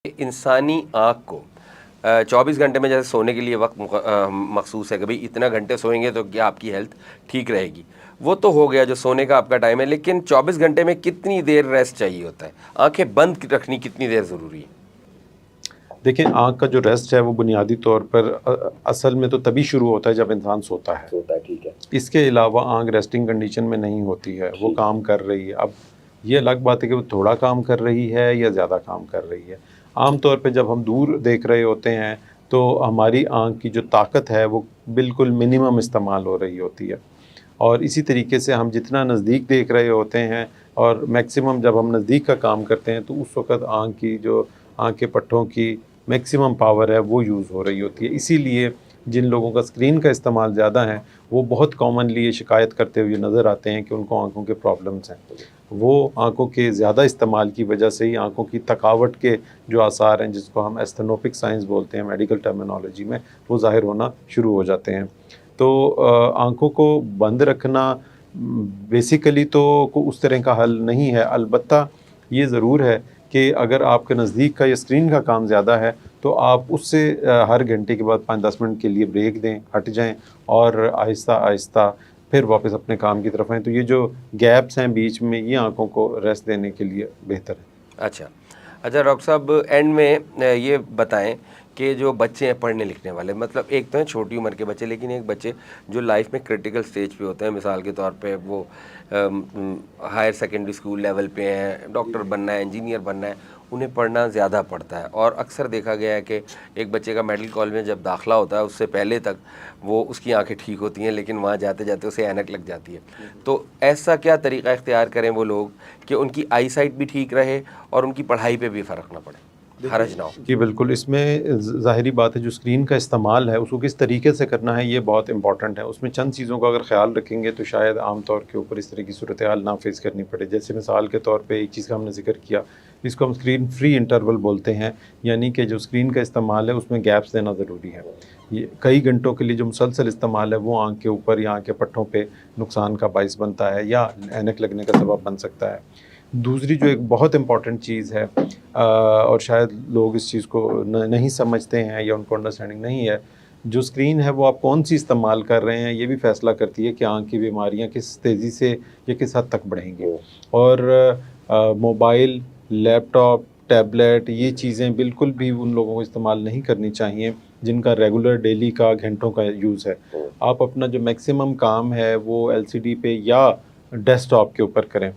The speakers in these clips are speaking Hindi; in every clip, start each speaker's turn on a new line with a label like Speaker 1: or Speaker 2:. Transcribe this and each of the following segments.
Speaker 1: इंसानी आँख को 24 घंटे में जैसे सोने के लिए वक्त मखसूस है कि भाई इतना घंटे सोएंगे तो क्या आपकी हेल्थ ठीक रहेगी। वो तो हो गया जो सोने का आपका टाइम है, लेकिन 24 घंटे में कितनी देर रेस्ट चाहिए होता है? आंखें बंद रखनी कितनी देर ज़रूरी है?
Speaker 2: देखिए, आँख का जो रेस्ट है वो बुनियादी तौर पर असल में तो तभी शुरू होता है जब इंसान सोता है।
Speaker 1: ठीक है।
Speaker 2: इसके अलावा आँख रेस्टिंग कंडीशन में नहीं होती है, वो काम कर रही है। अब ये अलग बात है कि वो थोड़ा काम कर रही है या ज़्यादा काम कर रही है। आम तौर पे जब हम दूर देख रहे होते हैं तो हमारी आँख की जो ताकत है वो बिल्कुल मिनिमम इस्तेमाल हो रही होती है। और इसी तरीके से हम जितना नज़दीक देख रहे होते हैं और मैक्सिमम जब हम नज़दीक का काम करते हैं तो उस वक़्त आँख के पट्टों की मैक्सिमम पावर है वो यूज़ हो रही होती है। इसीलिए जिन लोगों का स्क्रीन का इस्तेमाल ज़्यादा है वो बहुत कॉमनली ये शिकायत करते हुए नज़र आते हैं कि उनको आँखों के प्रॉब्लम्स हैं। वो आँखों के ज़्यादा इस्तेमाल की वजह से ही आँखों की थकावट के जो आसार हैं, जिसको हम एस्थेनोपिक साइंस बोलते हैं मेडिकल टर्मिनोलॉजी में, वो ज़ाहिर होना शुरू हो जाते हैं। तो आँखों को बंद रखना बेसिकली तो उस तरह का हल नहीं है। अलबत्ता ये ज़रूर है कि अगर आपके नज़दीक का या स्क्रीन का काम ज़्यादा है तो आप उससे हर घंटे के बाद 5-10 मिनट के लिए ब्रेक दें, हट जाएँ और आहिस्ता-आहिस्ता फिर वापस अपने काम की तरफ आएँ। तो ये जो गैप्स हैं बीच में, ये आँखों को रेस्ट देने के लिए बेहतर है।
Speaker 1: अच्छा। अच्छा डॉक्टर साहब, एंड में ये बताएँ कि जो बच्चे हैं पढ़ने लिखने वाले, मतलब एक तो हैं छोटी उम्र के बच्चे, लेकिन एक बच्चे जो लाइफ में क्रिटिकल स्टेज पे होते हैं, मिसाल के तौर पे वो हायर सेकेंडरी स्कूल लेवल पे हैं, डॉक्टर बनना है, इंजीनियर बनना है, उन्हें पढ़ना ज़्यादा पड़ता है। और अक्सर देखा गया है कि एक बच्चे का मेडिकल कॉलेज में जब दाखिला होता है उससे पहले तक वो उसकी आंखें ठीक होती हैं, लेकिन वहाँ जाते जाते उसे ऐनक लग जाती है। तो ऐसा क्या तरीक़ा इख्तियार करें वो लोग कि उनकी आई साइट भी ठीक रहे और उनकी पढ़ाई पे भी फ़र्क ना पड़े, हरज ना हो?
Speaker 2: जी, बिल्कुल, इसमें ज़ाहिरी बात है जो स्क्रीन का इस्तेमाल है उसको किस तरीके से करना है ये बहुत इम्पॉर्टेंट है। उसमें चंद चीज़ों का अगर ख़्याल रखेंगे तो शायद आम तौर के ऊपर इस तरह की सूरत हाल ना फेस करनी पड़े। जैसे मिसाल के तौर पे एक चीज़ का हमने ज़िक्र किया, इसको हम स्क्रीन फ्री इंटरवल बोलते हैं, यानी कि जो स्क्रीन का इस्तेमाल है उसमें गैप्स देना ज़रूरी है। ये कई घंटों के लिए जो मुसलसल इस्तेमाल है वो आँख के ऊपर या आँख के पट्टों पे नुकसान का बाइस बनता है या ऐनक लगने का सबब बन सकता है। दूसरी जो एक बहुत इम्पॉर्टेंट चीज़ है और शायद लोग इस चीज़ को नहीं समझते हैं या उनको अंडरस्टैंडिंग नहीं है, जो स्क्रीन है वो आप कौन-सी इस्तेमाल कर रहे हैं, ये भी फ़ैसला करती है कि आँख की बीमारियाँ किस तेज़ी से या किस हद तक बढ़ेंगी। और मोबाइल, लैपटॉप, टैबलेट, ये चीज़ें बिल्कुल भी उन लोगों को इस्तेमाल नहीं करनी चाहिए जिनका रेगुलर डेली का घंटों का यूज़ है। आप अपना जो मैक्सिमम काम है वो एलसीडी पे या डेस्कटॉप के ऊपर करें।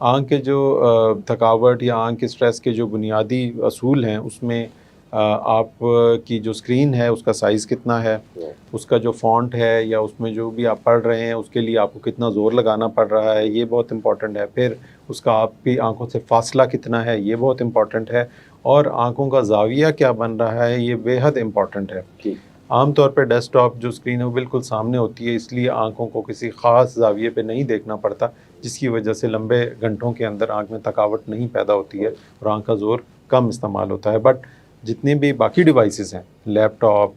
Speaker 2: आँख के जो थकावट या आँख के स्ट्रेस के जो बुनियादी असूल हैं उसमें आप की जो स्क्रीन है उसका साइज़ कितना है, उसका जो फ़ॉन्ट है या उसमें जो भी आप पढ़ रहे हैं उसके लिए आपको कितना ज़ोर लगाना पड़ रहा है, ये बहुत इम्पॉर्टेंट है। फिर उसका आपकी आँखों से फ़ासला कितना है, ये बहुत इम्पॉर्टेंट है। और आँखों का ज़ाविया क्या बन रहा है, ये बेहद इम्पॉर्टेंट है। आम तौर पे डेस्कटॉप जो स्क्रीन है वो बिल्कुल सामने होती है, इसलिए आँखों को किसी ख़ास ज़ाविये पे नहीं देखना पड़ता, जिसकी वजह से लंबे घंटों के अंदर आँख में थकावट नहीं पैदा होती है और आँख का ज़ोर कम इस्तेमाल होता है। बट जितने भी बाकी डिवाइसेस हैं, लैपटॉप,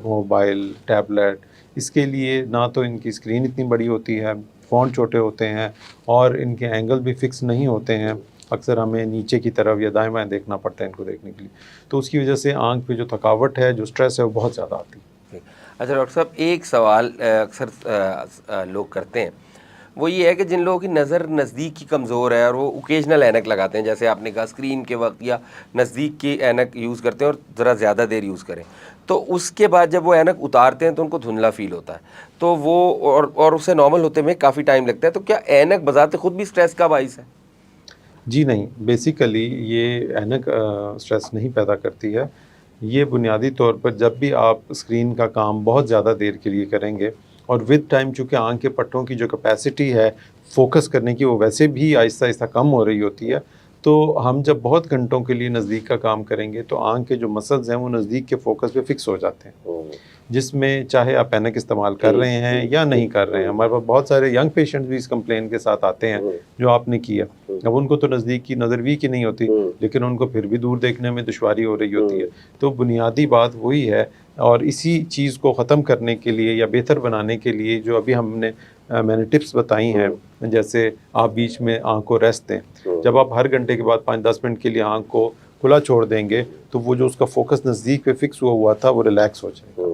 Speaker 2: मोबाइल, टैबलेट, इसके लिए ना तो इनकी स्क्रीन इतनी बड़ी होती है, फ़ॉन्ट छोटे होते हैं और इनके एंगल भी फ़िक्स नहीं होते हैं। अक्सर हमें नीचे की तरफ या दाएँ-बाएँ देखना पड़ता है इनको देखने के लिए। तो उसकी वजह से आँख पे जो थकावट है, जो स्ट्रेस है, वो बहुत ज़्यादा आती है।
Speaker 1: अच्छा डॉक्टर साहब, एक सवाल अक्सर लोग करते हैं, वो ये है कि जिन लोगों की नज़र नज़दीक की कमज़ोर है और वो ओकेजनल ऐनक लगाते हैं, जैसे आपने कहा स्क्रीन के वक्त या नज़दीक की ऐनक यूज़ करते हैं और ज़रा ज़्यादा देर यूज़ करें, तो उसके बाद जब वो ऐनक उतारते हैं तो उनको धुंधला फील होता है, तो वो और उसे नॉर्मल होते में काफ़ी टाइम लगता है, तो क्या ऐनक बज़ाते खुद भी स्ट्रेस का बाइस है?
Speaker 2: जी नहीं, बेसिकली ये ऐनक स्ट्रेस नहीं पैदा करती है। ये बुनियादी तौर पर जब भी आप स्क्रीन का काम बहुत ज़्यादा देर के लिए करेंगे और विद टाइम चूँकि आँख के पट्टों की जो कैपेसिटी है फ़ोकस करने की, वो वैसे भी आहिस्ता-आहिस्ता कम हो रही होती है। तो हम जब बहुत घंटों के लिए नज़दीक का काम करेंगे तो आँख के जो मसल्स हैं वो नज़दीक के फ़ोकस पे फ़िक्स हो जाते हैं। जिसमें चाहे आप ऐनक इस्तेमाल कर रहे हैं या नहीं कर रहे हैं। हमारे पास बहुत सारे यंग पेशेंट्स भी इस कंप्लेन के साथ आते हैं जो आपने किया। अब उनको तो नज़दीक की नज़र वीक ही नहीं होती, लेकिन उनको फिर भी दूर देखने में दुश्वारी हो रही होती है। तो बुनियादी बात वही है और इसी चीज़ को ख़त्म करने के लिए या बेहतर बनाने के लिए जो अभी मैंने टिप्स बताई हैं, जैसे आप बीच में आँख को रेस्ट दें। जब आप हर घंटे के बाद 5-10 मिनट के लिए आँख को खुला छोड़ देंगे तो वो जो उसका फोकस नज़दीक पे फिक्स हुआ था वो रिलैक्स हो जाएगा।